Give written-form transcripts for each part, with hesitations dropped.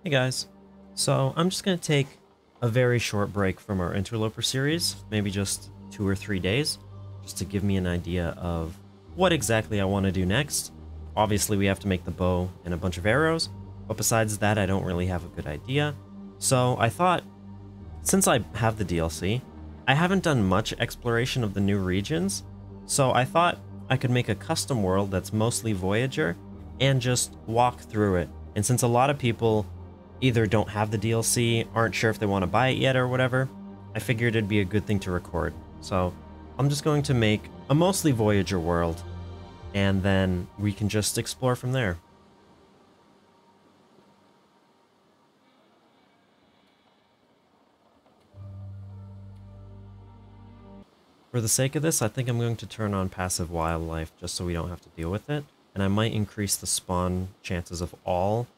Hey guys, so I'm just going to take a very short break from our interloper series, maybe just 2 or 3 days, just to give me an idea of what exactly I want to do next. Obviously we have to make the bow and a bunch of arrows, but besides that I don't really have a good idea. So I thought, since I have the DLC, I haven't done much exploration of the new regions, so I thought I could make a custom world that's mostly Voyager and just walk through it. And since a lot of people either don't have the DLC, aren't sure if they want to buy it yet or whatever, I figured it'd be a good thing to record. So I'm just going to make a mostly Voyager world, and then we can just explore from there. For the sake of this, I think I'm going to turn on passive wildlife just so we don't have to deal with it. And I might increase the spawn chances of all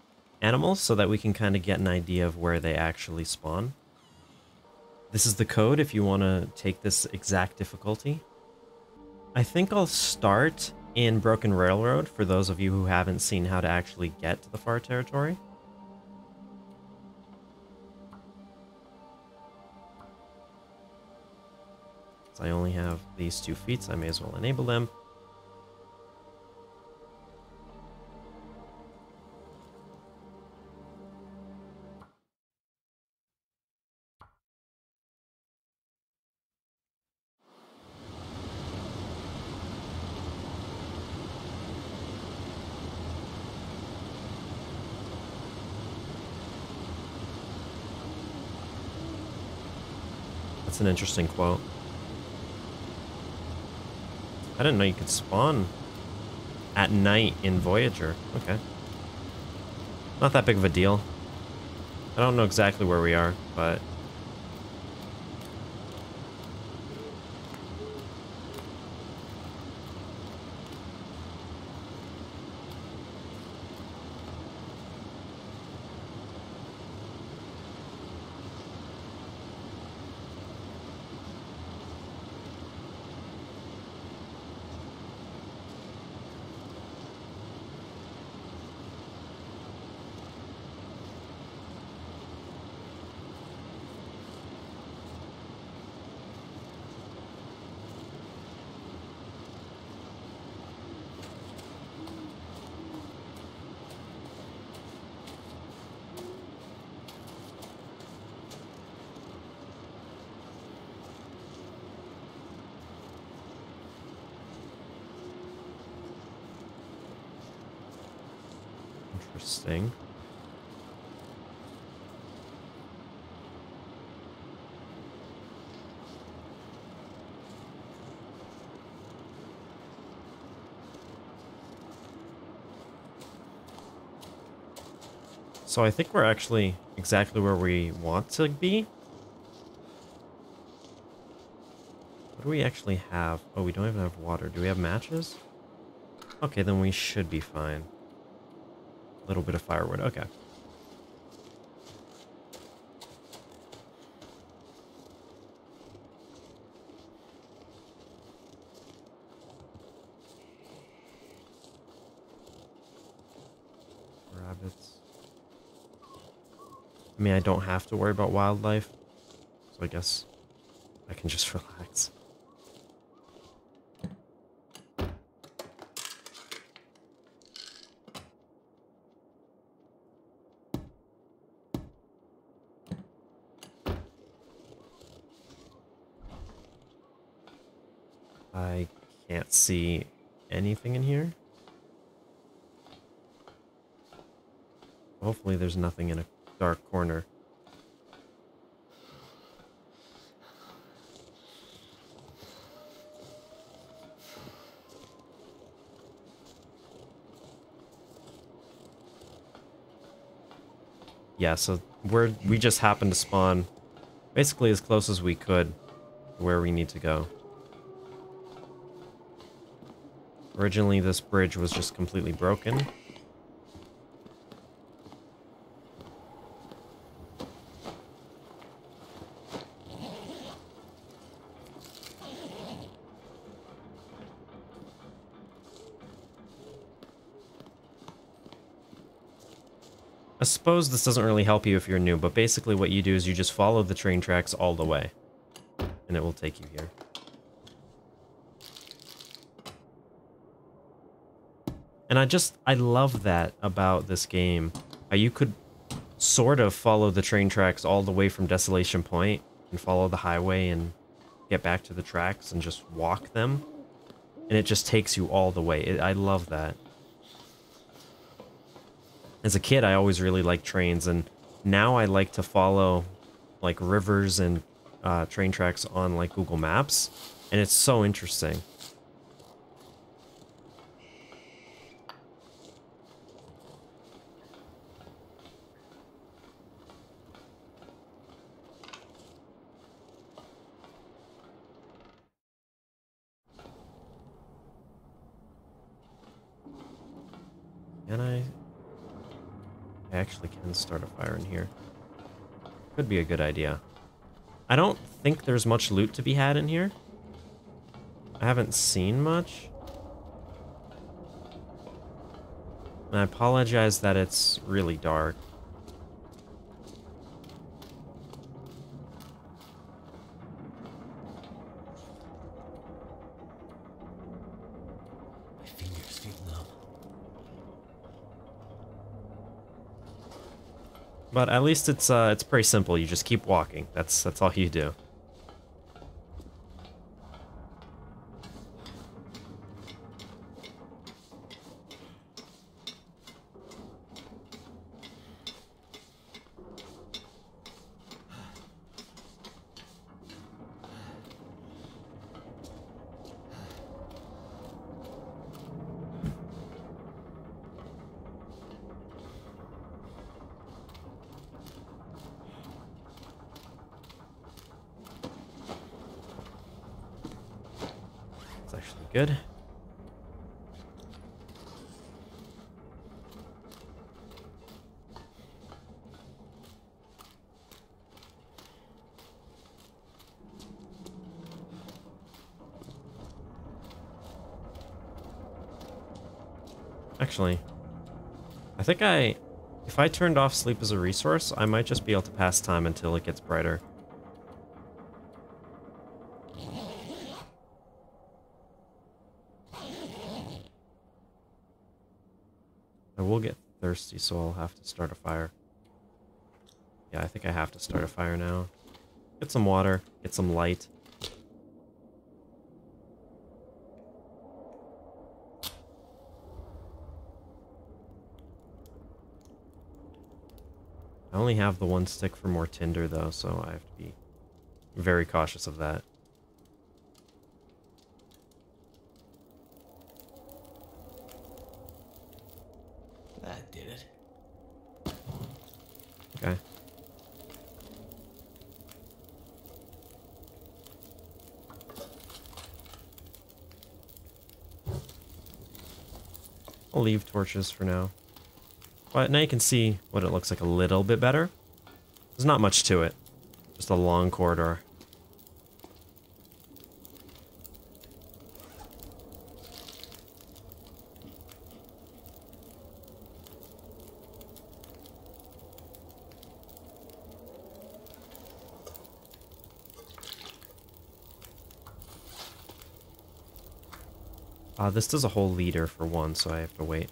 animals so that we can kind of get an idea of where they actually spawn. This is the code if you want to take this exact difficulty. I think I'll start in Broken Railroad for those of you who haven't seen how to actually get to the far territory. So I only have these 2 feats, I may as well enable them. That's an interesting quote. I didn't know you could spawn at night in Voyager. Okay. Not that big of a deal. I don't know exactly where we are, but interesting. So I think we're actually exactly where we want to be. What do we actually have? Oh, we don't even have water. Do we have matches? Okay, then we should be fine. A little bit of firewood. Okay. Rabbits. I mean, I don't have to worry about wildlife, so I guess I can just relax. I can't see anything in here. Hopefully there's nothing in a dark corner. Yeah, so we just happened to spawn basically as close as we could to where we need to go. Originally this bridge was just completely broken. I suppose this doesn't really help you if you're new, but basically what you do is you just follow the train tracks all the way, and it will take you here. And I love that about this game. You could sort of follow the train tracks all the way from Desolation Point and follow the highway and get back to the tracks and just walk them. And it just takes you all the way. I love that. As a kid, I always really liked trains, and now I like to follow like rivers and train tracks on like Google Maps, and it's so interesting. And I actually can start a fire in here. Could be a good idea. I don't think there's much loot to be had in here. I haven't seen much. And I apologize that it's really dark. My fingers feel numb. But at least it's pretty simple. You just keep walking. That's all you do. It's actually good. Actually, I think if I turned off sleep as a resource, I might just be able to pass time until it gets brighter. I will get thirsty, so I'll have to start a fire. Yeah, I think I have to start a fire now. Get some water, get some light. I only have the one stick for more tinder, though, so I have to be very cautious of that. That did it. Okay. I'll leave torches for now. But now you can see what it looks like a little bit better. There's not much to it. Just a long corridor. This does a whole liter for one, so I have to wait.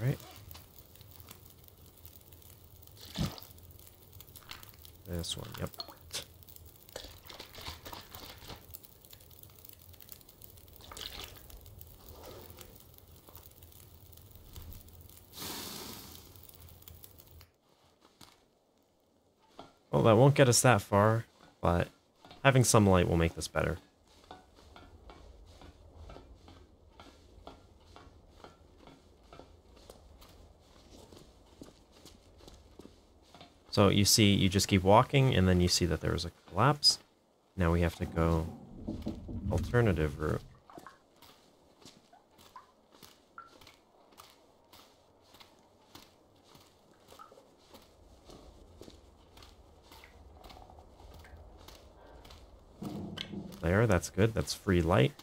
Right. This one, yep. Well, that won't get us that far, but having some light will make this better. So you see, you just keep walking, and then you see that there was a collapse. Now we have to go alternative route. There, that's good. That's free light.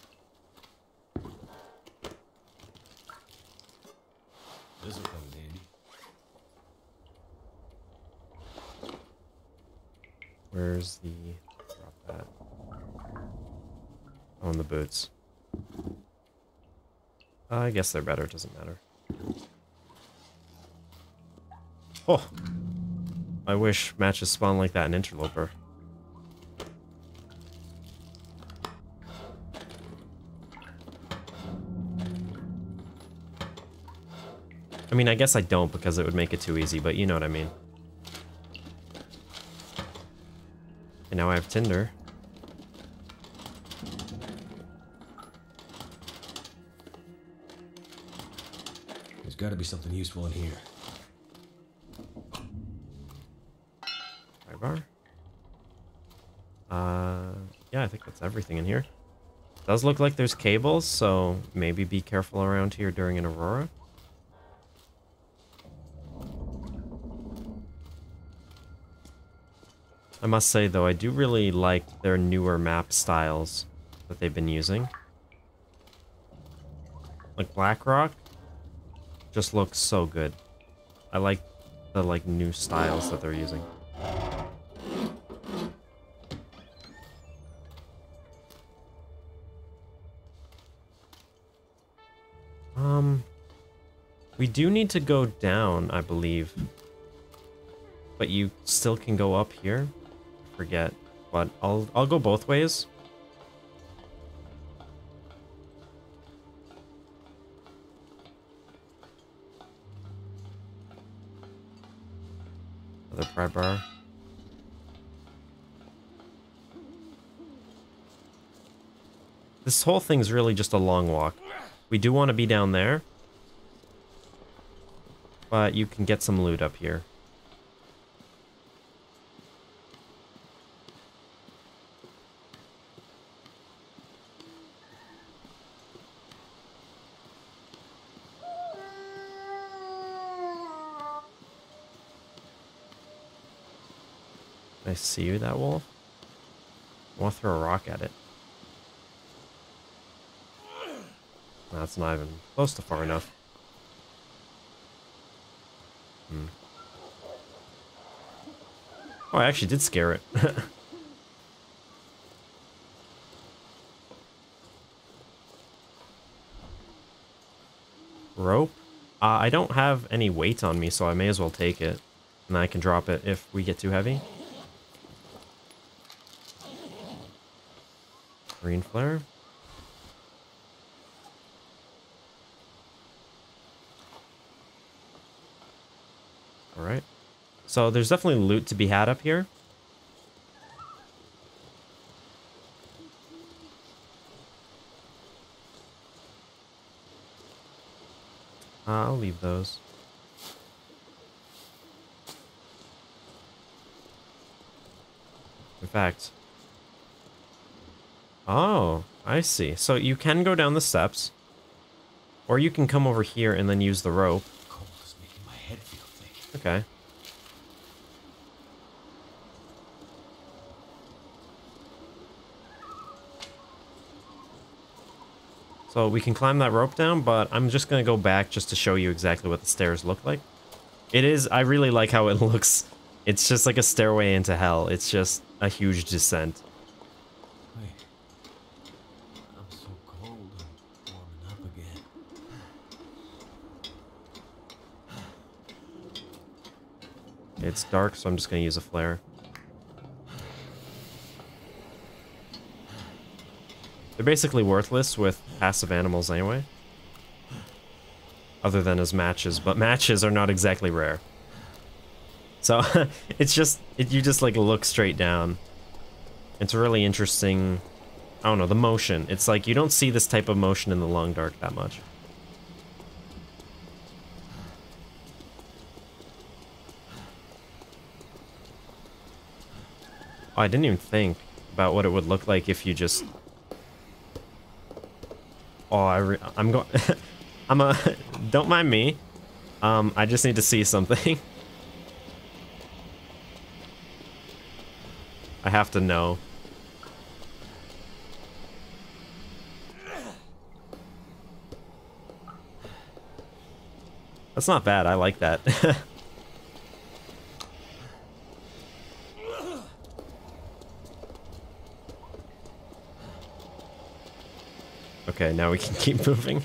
This'll come in handy. Where's the... drop that. Oh, and the boots. I guess they're better. It doesn't matter. Oh! I wish matches spawn like that in Interloper. I mean, I guess I don't because it would make it too easy, but you know what I mean. And now I have Tinder. There's got to be something useful in here. Bar. Yeah, I think that's everything in here. Does look like there's cables, so maybe be careful around here during an aurora. I must say, though, I do really like their newer map styles that they've been using. Like Blackrock just looks so good. I like the new styles that they're using. We do need to go down, I believe. But you still can go up here. Forget, but I'll go both ways. Another pry bar. This whole thing's really just a long walk. We do want to be down there, but you can get some loot up here. I see you, that wolf. I want to throw a rock at it. That's not even close to far enough. Oh, I actually did scare it. Rope? I don't have any weight on me, so I may as well take it. And I can drop it if we get too heavy. Green flare. Alright. So there's definitely loot to be had up here. I'll leave those. In fact... Oh, I see. So you can go down the steps. Or you can come over here and then use the rope. Cold is making my head feel thick. Okay. So we can climb that rope down, but I'm just going to go back just to show you exactly what the stairs look like. It is, I really like how it looks. It's just like a stairway into hell. It's just a huge descent. Wait. I'm so cold. I'm warming up again. It's dark, so I'm just going to use a flare. They're basically worthless with passive animals anyway. Other than as matches, but matches are not exactly rare. So, it's just, you just like look straight down. It's really interesting, I don't know, the motion. It's like, you don't see this type of motion in the long dark that much. Oh, I didn't even think about what it would look like if you just... Oh, I'm going... I'm a... Don't mind me. I just need to see something. I have to know. That's not bad. I like that. Okay, now we can keep moving.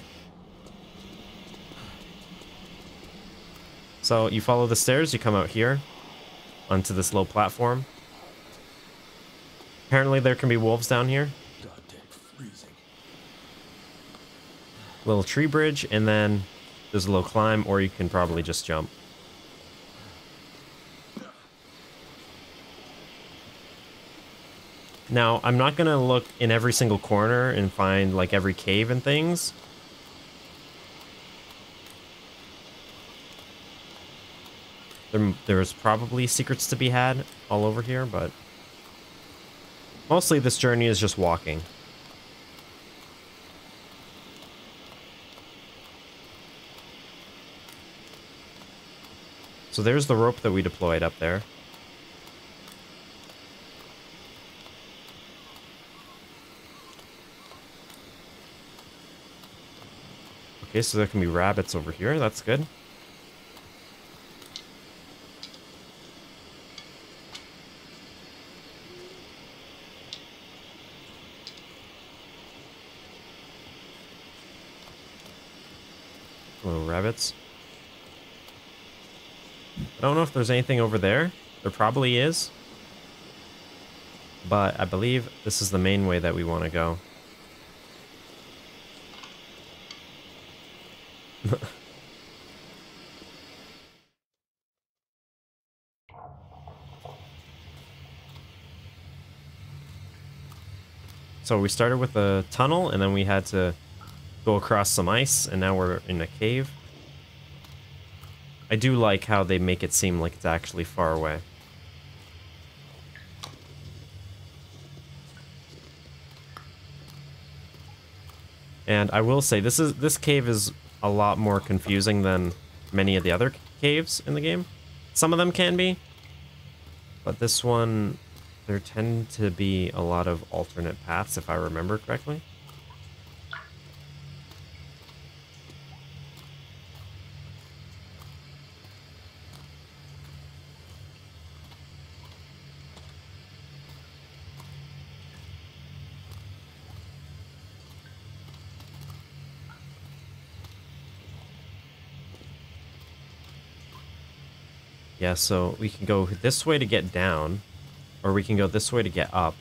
So you follow the stairs, you come out here onto this low platform. Apparently there can be wolves down here. Goddamn freezing. Little tree bridge, and then there's a low climb, or you can probably just jump. Now, I'm not gonna look in every single corner and find like every cave and things. There's probably secrets to be had all over here, but mostly this journey is just walking. So there's the rope that we deployed up there. Okay, so there can be rabbits over here. That's good. Little rabbits. I don't know if there's anything over there. There probably is. But I believe this is the main way that we want to go. So we started with a tunnel, and then we had to go across some ice, and now we're in a cave. I do like how they make it seem like it's actually far away. And I will say, this cave is a lot more confusing than many of the other caves in the game. Some of them can be, but this one, there tend to be a lot of alternate paths, if I remember correctly. Yeah, so we can go this way to get down, or we can go this way to get up.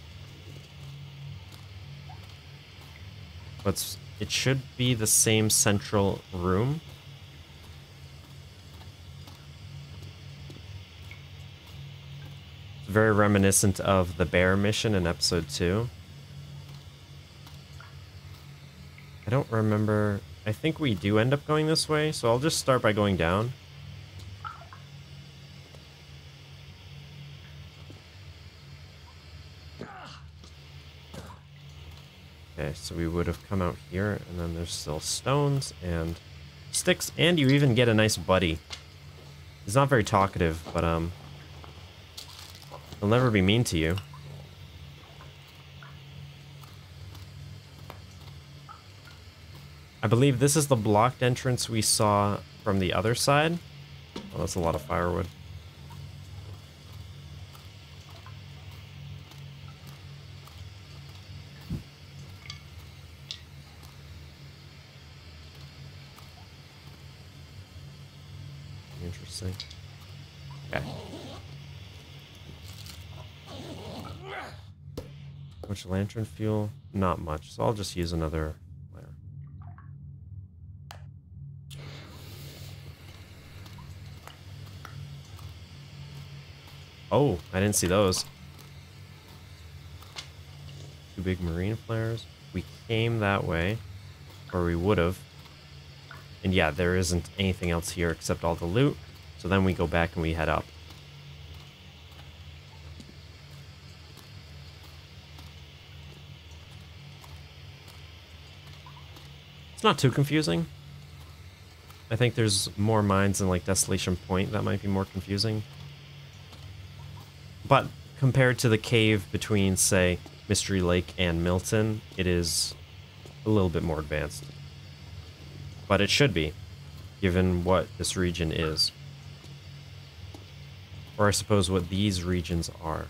But it should be the same central room. It's very reminiscent of the bear mission in episode 2. I don't remember. I think we do end up going this way, so I'll just start by going down. Okay, so we would have come out here, and then there's still stones and sticks, and you even get a nice buddy. He's not very talkative, but he'll never be mean to you. I believe this is the blocked entrance we saw from the other side. Oh, that's a lot of firewood. Interesting. Okay. How much lantern fuel? Not much, so I'll just use another flare. Oh, I didn't see those. 2 big marine flares. We came that way, or we would have. And yeah, there isn't anything else here except all the loot. So then we go back and we head up. It's not too confusing. I think there's more mines in like Desolation Point that might be more confusing. But compared to the cave between, say, Mystery Lake and Milton, it is a little bit more advanced. But it should be, given what this region is. Or I suppose what these regions are.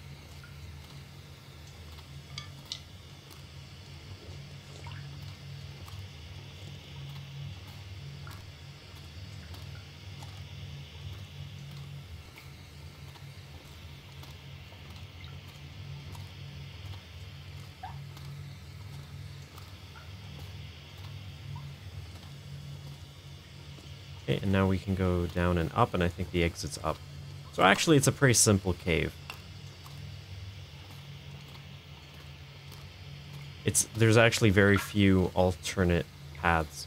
Okay, and now we can go down and up, and I think the exit's up. So actually, it's a pretty simple cave. There's actually very few alternate paths.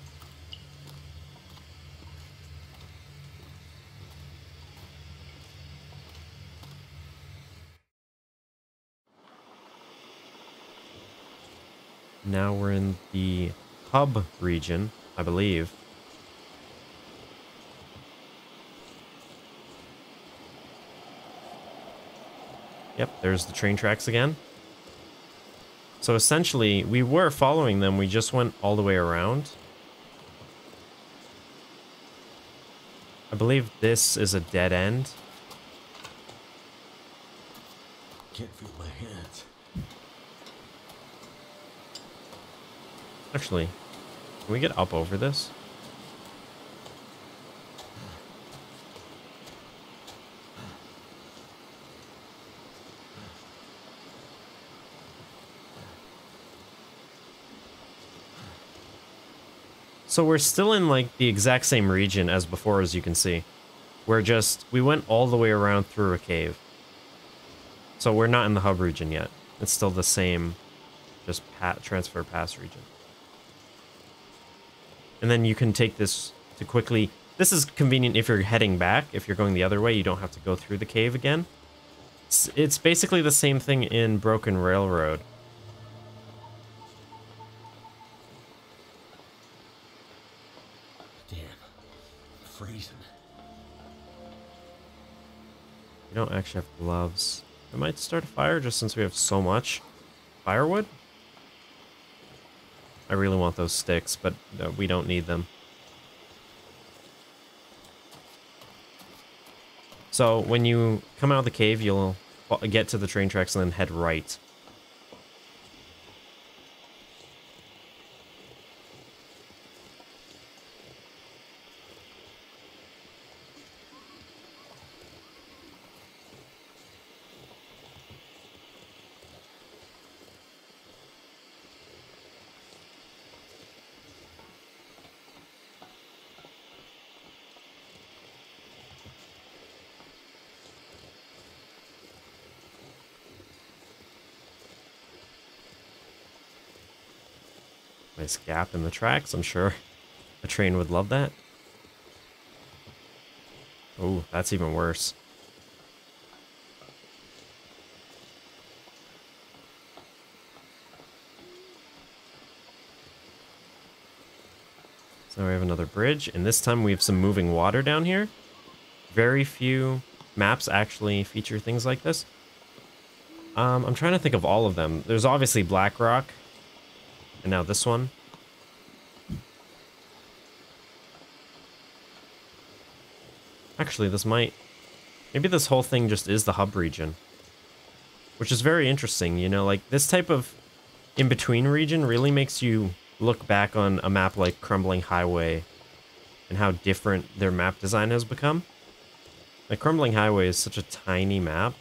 Now we're in the hub region, I believe. Yep, there's the train tracks again. So essentially, we were following them, we just went all the way around. I believe this is a dead end. Can't feel my hands. Actually, can we get up over this? So we're still in like the exact same region as before, as you can see. We went all the way around through a cave. So we're not in the hub region yet. It's still the same, just transfer pass region. And then you can take this to quickly... This is convenient if you're heading back. If you're going the other way, you don't have to go through the cave again. It's basically the same thing in Broken Railroad. Freezing. We don't actually have gloves. I might start a fire just since we have so much firewood. I really want those sticks, but we don't need them. So when you come out of the cave, you'll get to the train tracks and then head right. Nice gap in the tracks. I'm sure a train would love that. Oh, that's even worse. So we have another bridge, and this time we have some moving water down here. Very few maps actually feature things like this. I'm trying to think of all of them. There's obviously Black Rock. And now this one. Actually, maybe this whole thing just is the hub region. Which is very interesting, you know, like this type of in-between region really makes you look back on a map like Crumbling Highway and how different their map design has become. Like Crumbling Highway is such a tiny map.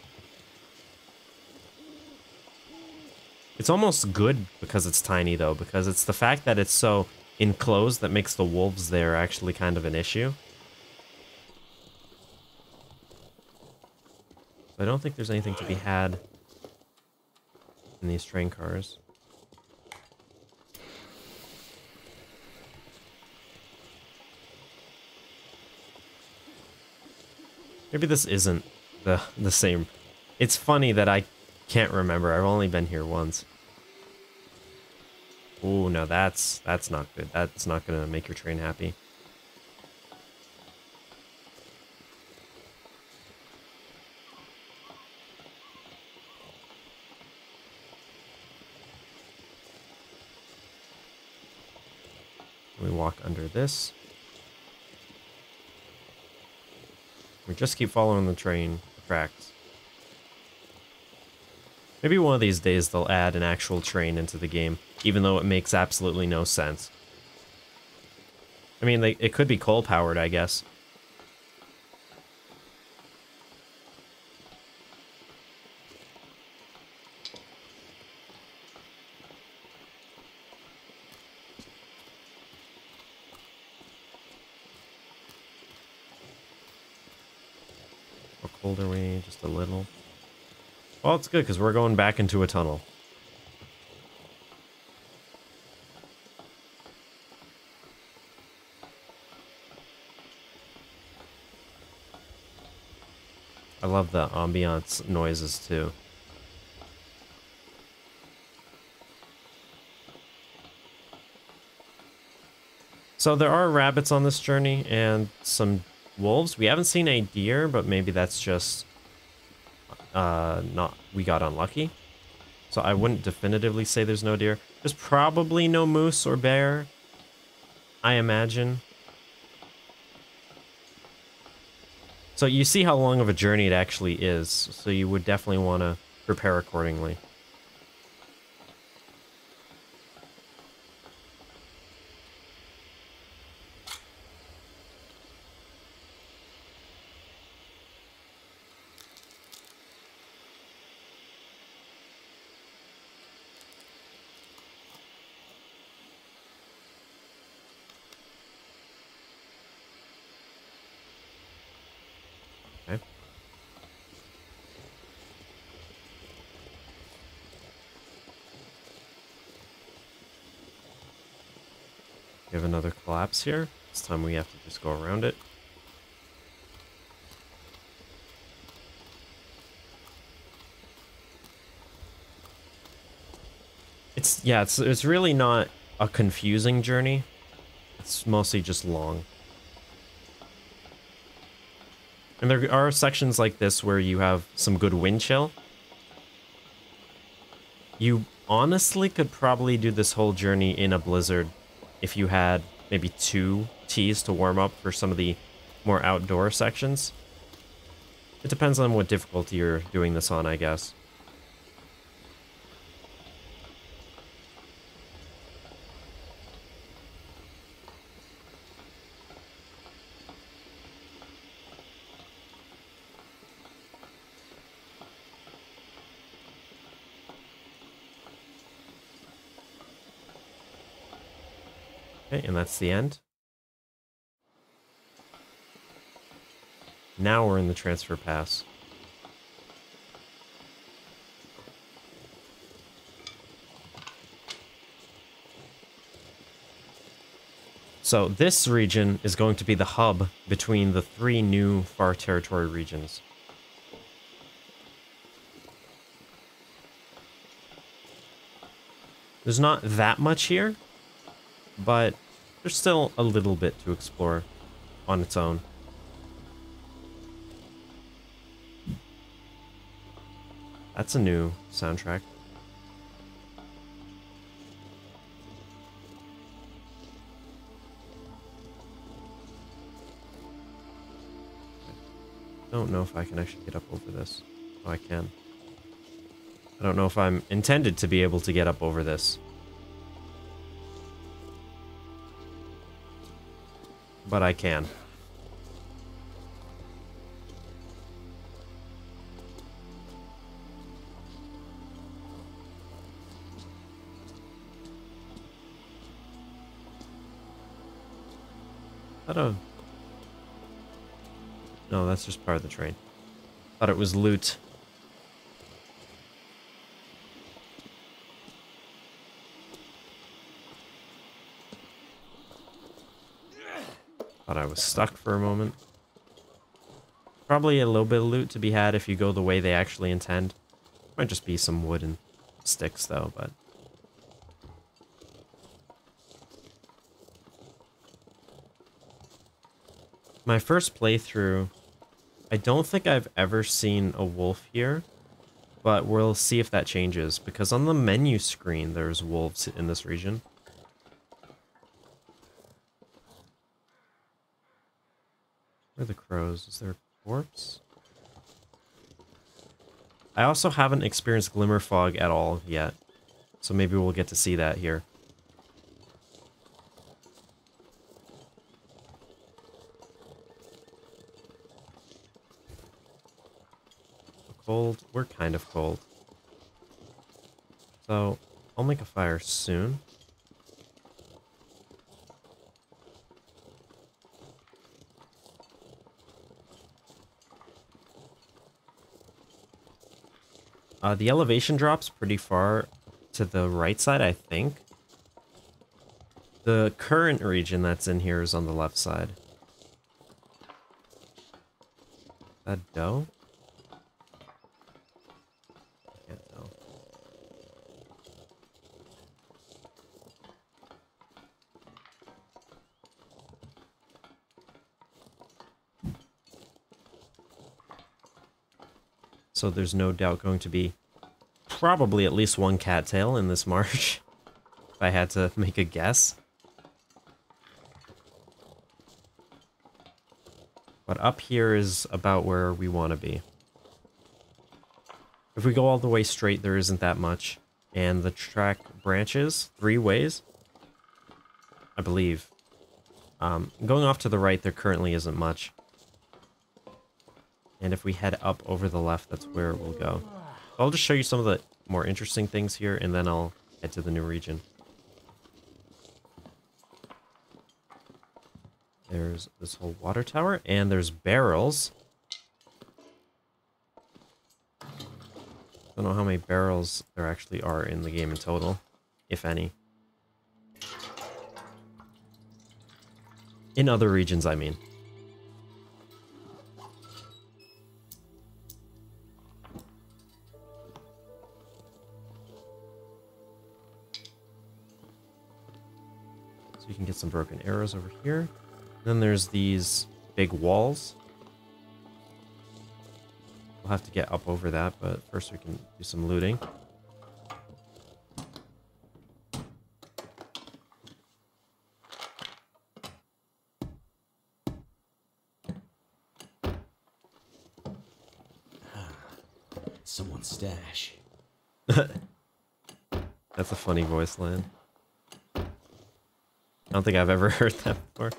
It's almost good because it's tiny, though, because it's the fact that it's so enclosed that makes the wolves there actually kind of an issue. I don't think there's anything to be had in these train cars. Maybe this isn't the same. It's funny that I can't remember. I've only been here once. Ooh, no, that's not good. That's not gonna make your train happy. We walk under this. We just keep following the train tracks. Maybe one of these days they'll add an actual train into the game, even though it makes absolutely no sense. I mean, it could be coal-powered, I guess. How cold are we? Just a little. Well, it's good, because we're going back into a tunnel. I love the ambiance noises, too. So there are rabbits on this journey, and some wolves. We haven't seen a deer, but maybe that's just... we got unlucky. So I wouldn't definitively say there's no deer. There's probably no moose or bear, I imagine. So you see how long of a journey it actually is, so you would definitely want to prepare accordingly. Okay. We have another collapse here. This time we have to just go around it. It's really not a confusing journey. It's mostly just long. And there are sections like this where you have some good wind chill. You honestly could probably do this whole journey in a blizzard if you had maybe 2 teas to warm up for some of the more outdoor sections. It depends on what difficulty you're doing this on, I guess. Okay, and that's the end. Now we're in the transfer pass. So this region is going to be the hub between the 3 new Far Territory regions. There's not that much here, but there's still a little bit to explore on its own. That's a new soundtrack. I don't know if I can actually get up over this. Oh, I can. I don't know if I'm intended to be able to get up over this. But I can. No, that's just part of the train. Thought it was loot. Thought I was stuck for a moment. Probably a little bit of loot to be had if you go the way they actually intend. Might just be some wood and sticks though, but... My first playthrough, I don't think I've ever seen a wolf here, but we'll see if that changes, because on the menu screen there's wolves in this region. Where are the crows? Is there a corpse? I also haven't experienced glimmer fog at all yet, so maybe we'll get to see that here. Cold? We're kind of cold. So, I'll make a fire soon. The elevation drops pretty far to the right side, I think. The current region that's in here is on the left side. That dough? I can't tell. So there's no doubt going to be probably at least one cattail in this marsh, if I had to make a guess. But up here is about where we want to be. If we go all the way straight, there isn't that much. And the track branches 3 ways, I believe. Going off to the right, there currently isn't much. And if we head up over the left, that's where it will go. I'll just show you some of the more interesting things here, and then I'll head to the new region. There's this whole water tower, and there's barrels. Don't know how many barrels there actually are in the game in total, if any. In other regions, I mean. So you can get some broken arrows over here. Then there's these big walls. We'll have to get up over that, but first we can do some looting. Someone's stash. That's a funny voice line. I don't think I've ever heard that before.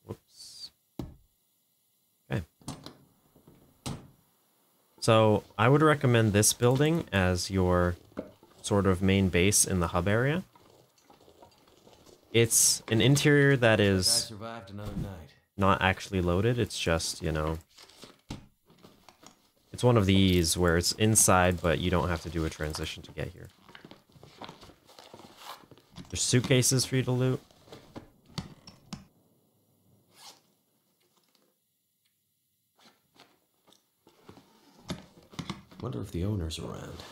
Whoops. Okay. So I would recommend this building as your sort of main base in the hub area. It's an interior that is Survived another night. not actually loaded. It's just, you know, it's one of these where it's inside, but you don't have to do a transition to get here. There's suitcases for you to loot. Wonder if the owner's around.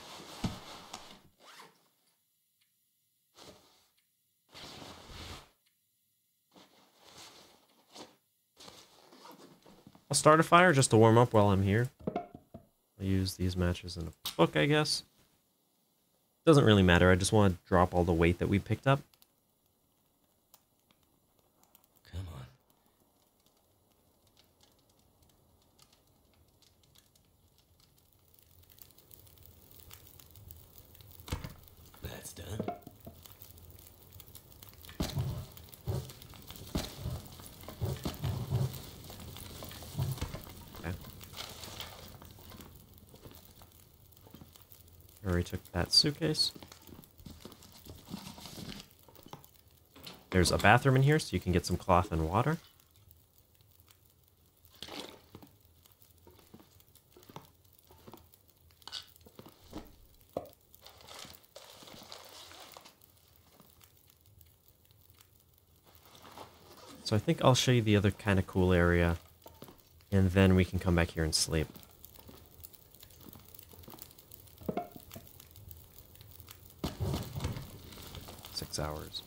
I'll start a fire just to warm up while I'm here. I'll use these matches in a book, I guess. Doesn't really matter, I just want to drop all the weight that we picked up. Come on. That's done. Okay. I already took that suitcase. There's a bathroom in here, so you can get some cloth and water. So I think I'll show you the other kind of cool area, and then we can come back here and sleep. Six hours.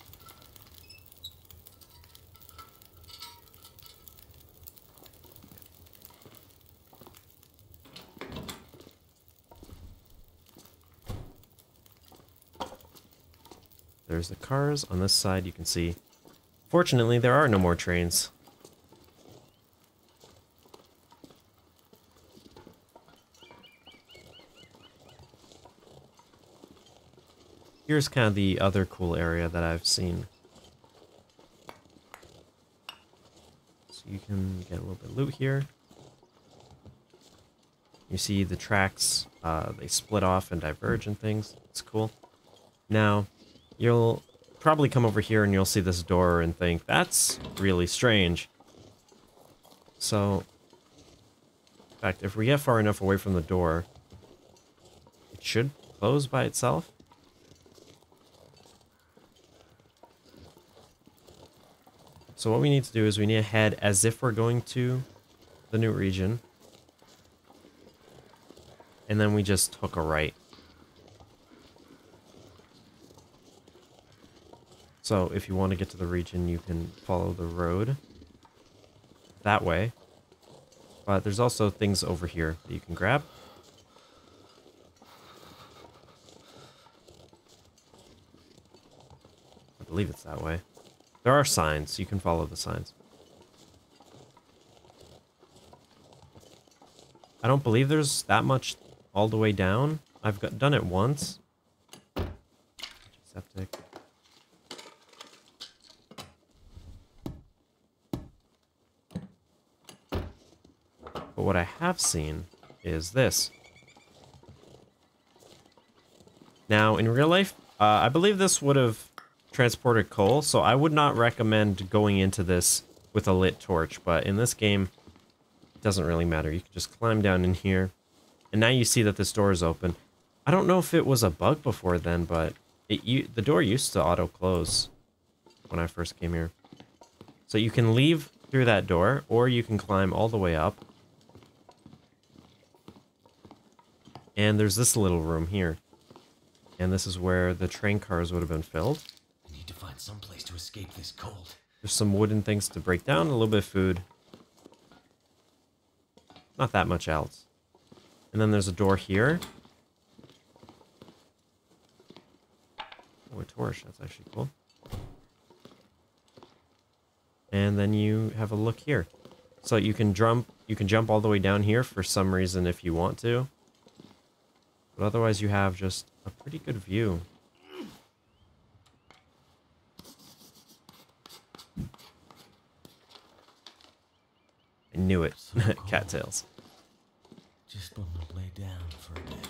There's the cars. On this side, you can see. Fortunately, there are no more trains. Here's kind of the other cool area that I've seen. So you can get a little bit of loot here. You see the tracks, they split off and diverge and things. It's cool. Now, you'll probably come over here and you'll see this door and think, that's really strange. So, in fact, if we get far enough away from the door, it should close by itself. So what we need to do is we need to head as if we're going to the new region. And then we just hook a right. So if you want to get to the region, you can follow the road that way. But there's also things over here that you can grab. I believe it's that way. There are signs. You can follow the signs. I don't believe there's that much all the way down. I've done it once. Septic. But what I have seen is this. Now, in real life, I believe this would have transported coal, so I would not recommend going into this with a lit torch, but in this game, it doesn't really matter. You can just climb down in here, and now you see that this door is open. I don't know if it was a bug before then, but the door used to auto-close when I first came here. So you can leave through that door, or you can climb all the way up. And there's this little room here. And this is where the train cars would have been filled. I need to find some place to escape this cold. There's some wooden things to break down, a little bit of food. Not that much else. And then there's a door here. Oh, a torch. That's actually cool. And then you have a look here. So you can jump all the way down here for some reason if you want to. But otherwise you have just a pretty good view. I knew it. So Cattails. Just want to lay down for a bit.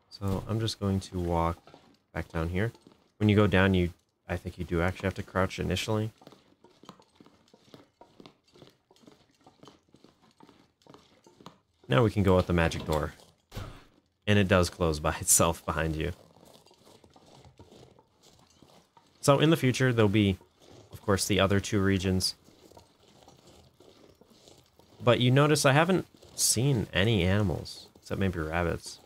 So I'm just going to walk back down here. When you go down, I think you do actually have to crouch initially. Now we can go out the magic door. And it does close by itself behind you. So in the future, there'll be, of course, the other two regions. But you notice I haven't seen any animals, except maybe rabbits.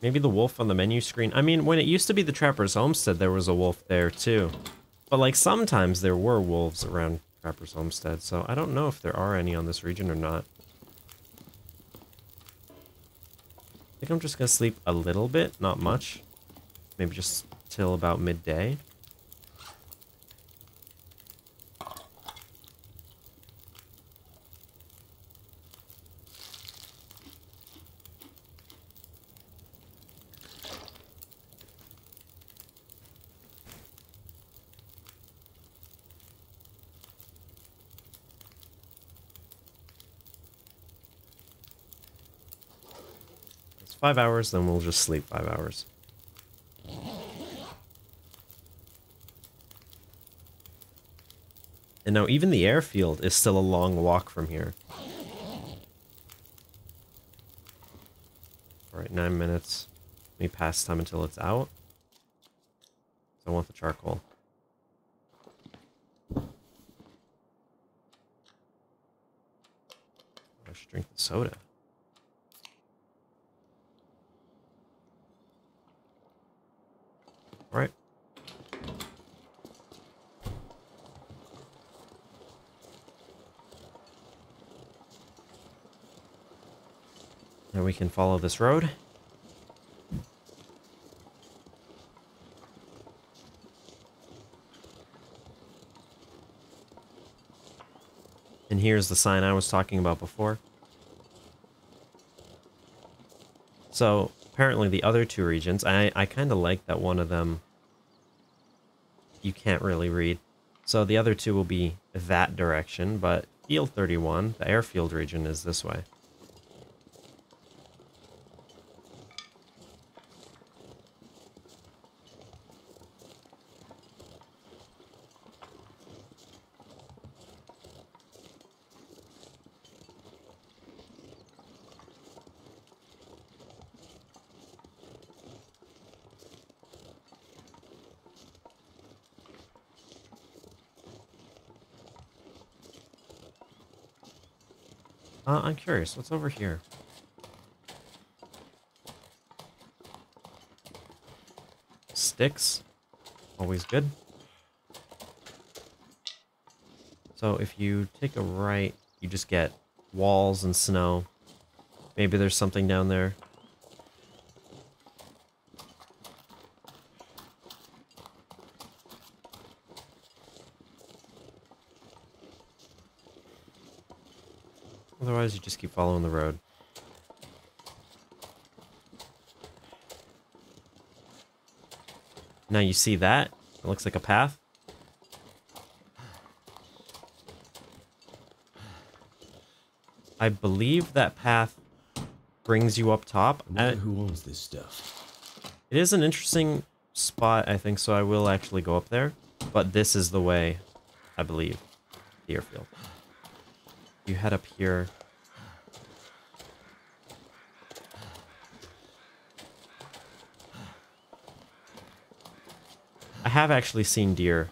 Maybe the wolf on the menu screen. I mean, when it used to be the Trapper's Homestead, there was a wolf there too. But like sometimes there were wolves around Trapper's Homestead, so I don't know if there are any on this region or not. I think I'm just gonna sleep a little bit, not much. Maybe just till about midday. It's 5 hours, then we'll just sleep 5 hours. And now even the airfield is still a long walk from here. Alright, 9 minutes. Let me pass time until it's out. So I want the charcoal. I should drink the soda. All right. Now we can follow this road. And here's the sign I was talking about before. So, apparently the other two regions, I kind of like that one of them you can't really read. So the other two will be that direction, but Field 31, the airfield region, is this way. I'm curious, what's over here? Sticks. Always good. So if you take a right, you just get walls and snow. Maybe there's something down there. Otherwise, you just keep following the road. Now you see that? It looks like a path. I believe that path brings you up top. I wonder who owns this stuff. It is an interesting spot, I think, so I will actually go up there. But this is the way, I believe, the airfield. You head up here. I have actually seen deer.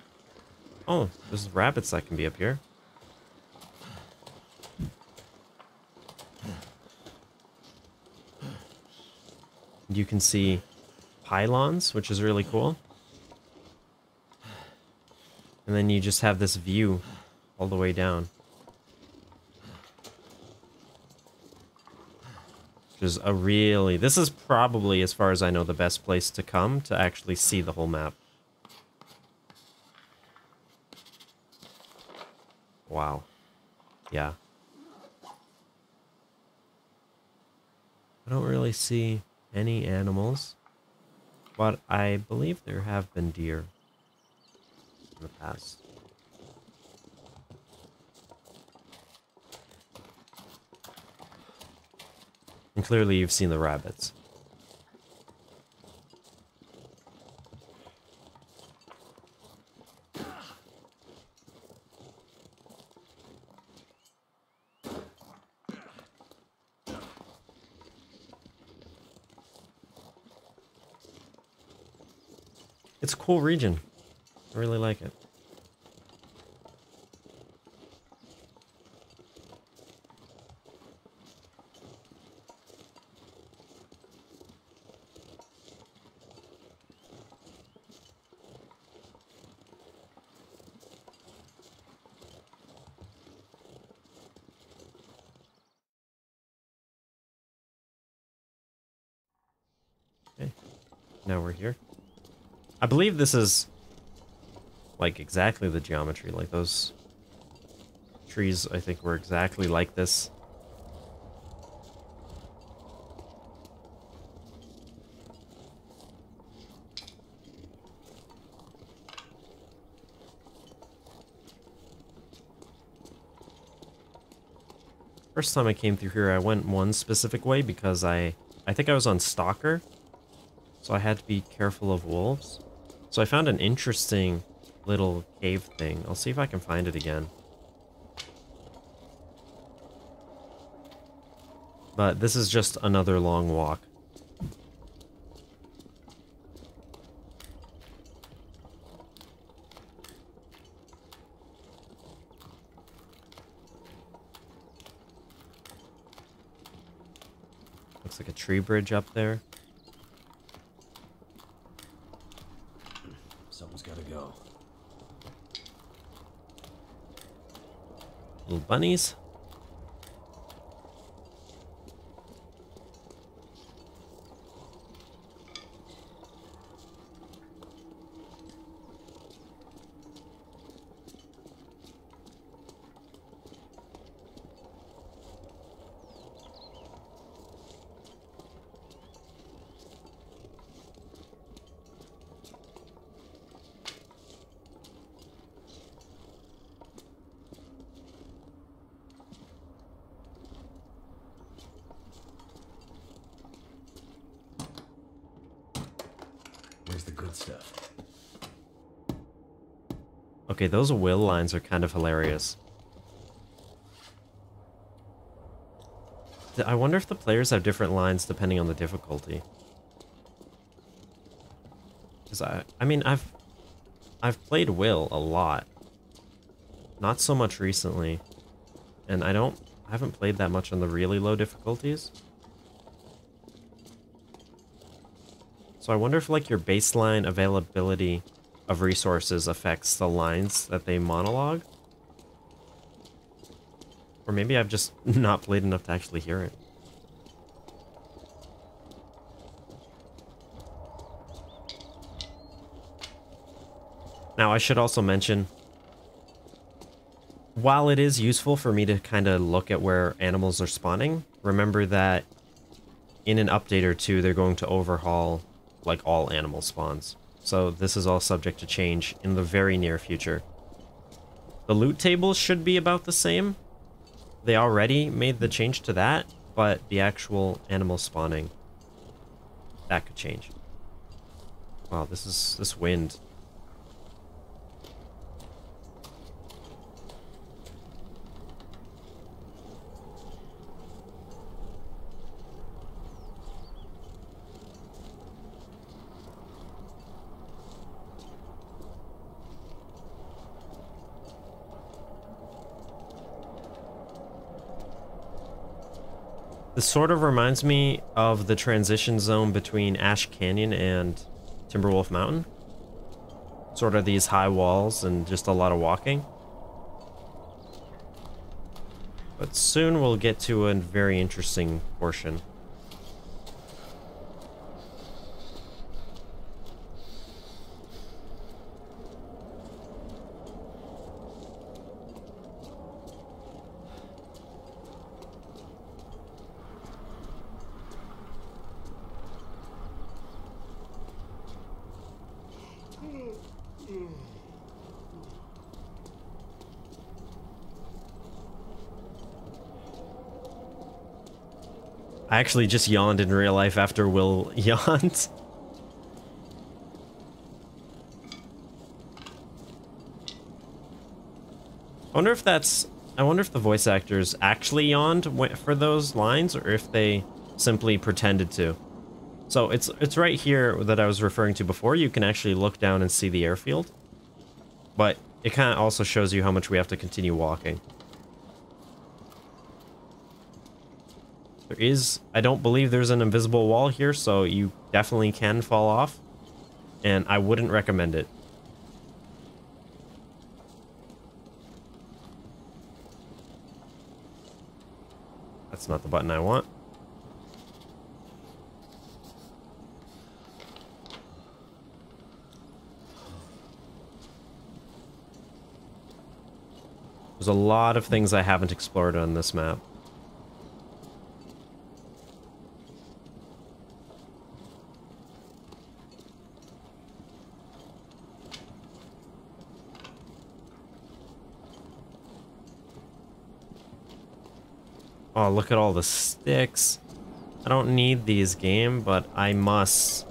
Oh, there's rabbits that can be up here. You can see pylons, which is really cool. And then you just have this view all the way down. Which is a really... This is probably, as far as I know, the best place to come to actually see the whole map. Wow. Yeah. I don't really see any animals, but I believe there have been deer in the past. And clearly you've seen the rabbits. It's a cool region. I really like it. Okay, now we're here. I believe this is like exactly the geometry, like those trees I think were exactly like this. First time I came through here, I went one specific way because I think I was on Stalker, so I had to be careful of wolves. So I found an interesting little cave thing. I'll see if I can find it again. But this is just another long walk. Looks like a tree bridge up there. Someone's gotta go. Little bunnies. Where's the good stuff? Okay, those will lines are kind of hilarious. I wonder if the players have different lines depending on the difficulty. Because I mean, I've played Will a lot. Not so much recently. And I haven't played that much on the really low difficulties. So I wonder if like your baseline availability of resources affects the lines that they monologue. Or maybe I've just not played enough to actually hear it. Now I should also mention, while it is useful for me to kind of look at where animals are spawning, remember that in an update or two they're going to overhaul like all animal spawns. So this is all subject to change in the very near future. The loot tables should be about the same. They already made the change to that, but the actual animal spawning, that could change. Wow, this wind. This sort of reminds me of the transition zone between Ash Canyon and Timberwolf Mountain. Sort of these high walls and just a lot of walking. But soon we'll get to a very interesting portion. I actually just yawned in real life after Will yawned. I wonder if the voice actors actually yawned for those lines, or if they simply pretended to. So it's right here that I was referring to before. You can actually look down and see the airfield. But it kind of also shows you how much we have to continue walking. I don't believe there's an invisible wall here, so you definitely can fall off. And I wouldn't recommend it. That's not the button I want. There's a lot of things I haven't explored on this map. Oh, look at all the sticks. I don't need these, game, but I must.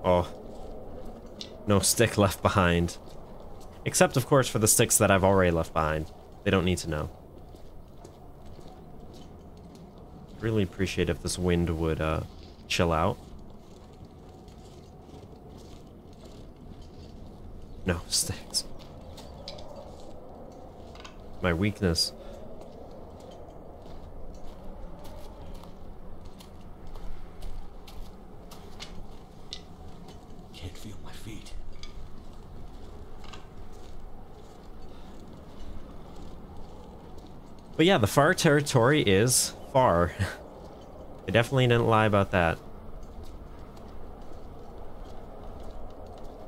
Oh. No stick left behind. Except, of course, for the sticks that I've already left behind. They don't need to know. Really appreciate if this wind would, chill out. No sticks. my weakness. Can't feel my feet. But yeah, the far territory is far. They definitely didn't lie about that.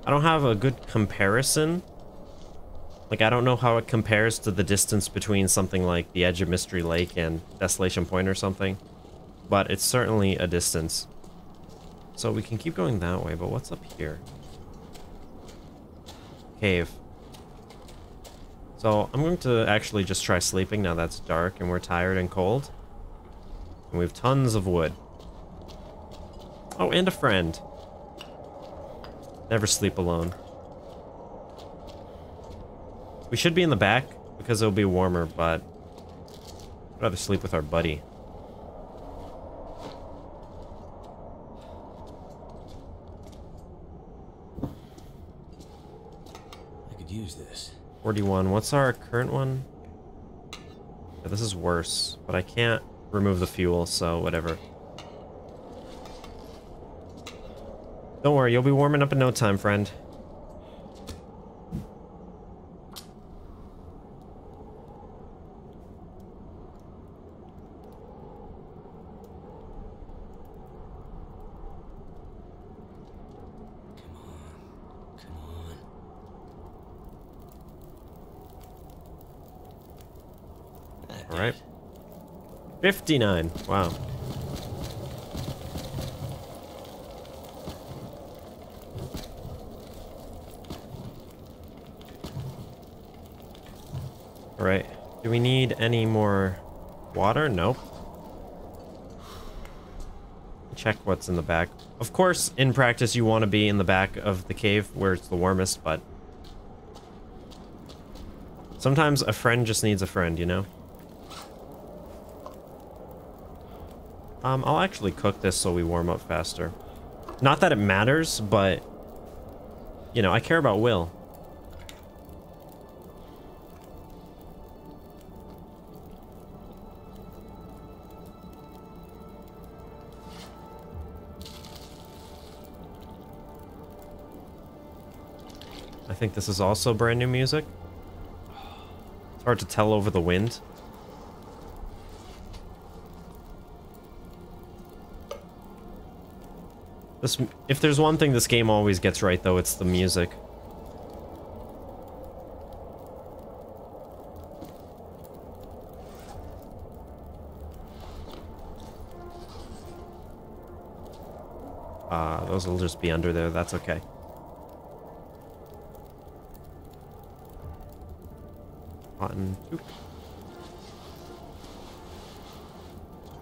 I don't have a good comparison. Like, I don't know how it compares to the distance between something like the edge of Mystery Lake and Desolation Point or something. But it's certainly a distance. So we can keep going that way, but what's up here? Cave. So I'm going to actually just try sleeping now that's dark and we're tired and cold. And we have tons of wood. Oh, and a friend. Never sleep alone. We should be in the back because it'll be warmer, but I'd rather sleep with our buddy. I could use this. 41. What's our current one? Yeah, this is worse, but I can't remove the fuel, so whatever. Don't worry, you'll be warming up in no time, friend. Come on. All right. 59. Wow. All right. Do we need any more water? Nope. Check what's in the back. Of course, in practice, you want to be in the back of the cave where it's the warmest, but sometimes a friend just needs a friend, you know? I'll actually cook this so we warm up faster. Not that it matters, but, you know, I care about Will. I think this is also brand new music. It's hard to tell over the wind. If there's one thing this game always gets right, though, it's the music. Those will just be under there, that's okay. Cotton.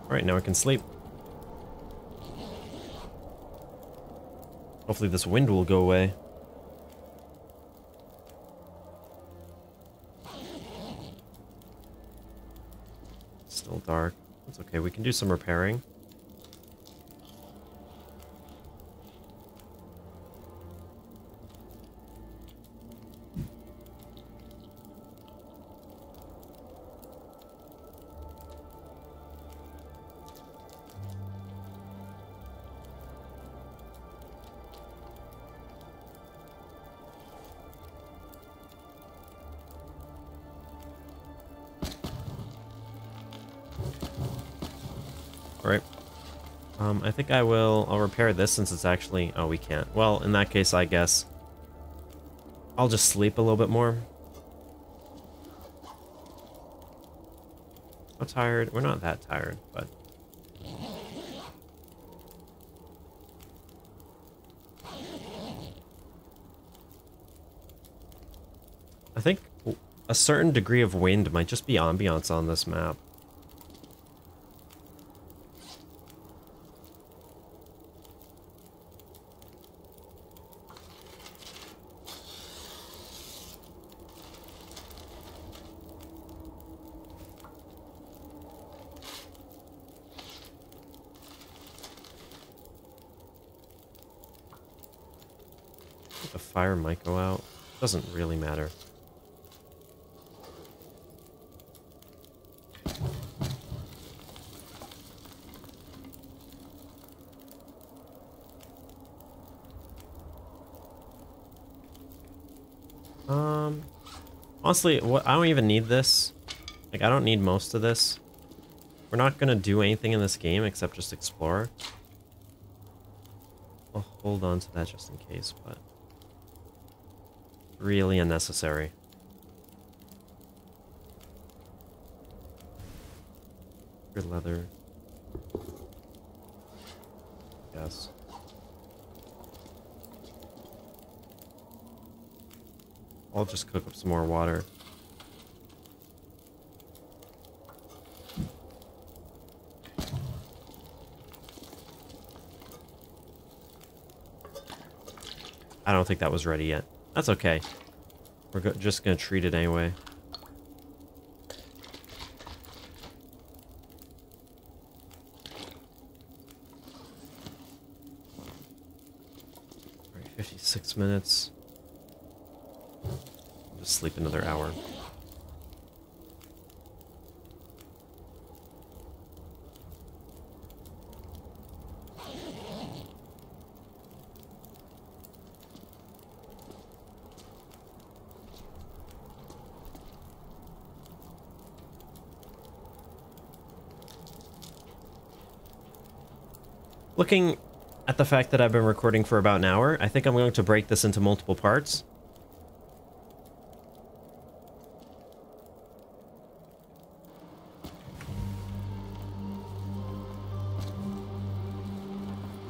Alright, now we can sleep. Hopefully this wind will go away. It's still dark. That's okay, we can do some repairing. Alright. I think I'll repair this since it's actually... Oh, we can't. Well, in that case, I guess I'll just sleep a little bit more. How tired? We're not that tired, but... I think a certain degree of wind might just be ambiance on this map. The fire might go out. Doesn't really matter. Honestly, I don't even need this. Like, I don't need most of this. We're not gonna do anything in this game except just explore. I'll hold on to that just in case, but really unnecessary. Good leather. Yes. I'll just cook up some more water. I don't think that was ready yet. That's okay. We're just gonna treat it anyway. Alright, 56 minutes. I'll just sleep another hour. Looking at the fact that I've been recording for about an hour, I think I'm going to break this into multiple parts.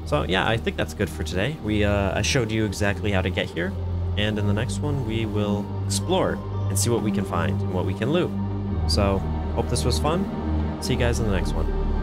So yeah, I think that's good for today. I showed you exactly how to get here, and in the next one we will explore and see what we can find and what we can loot. So, hope this was fun. See you guys in the next one.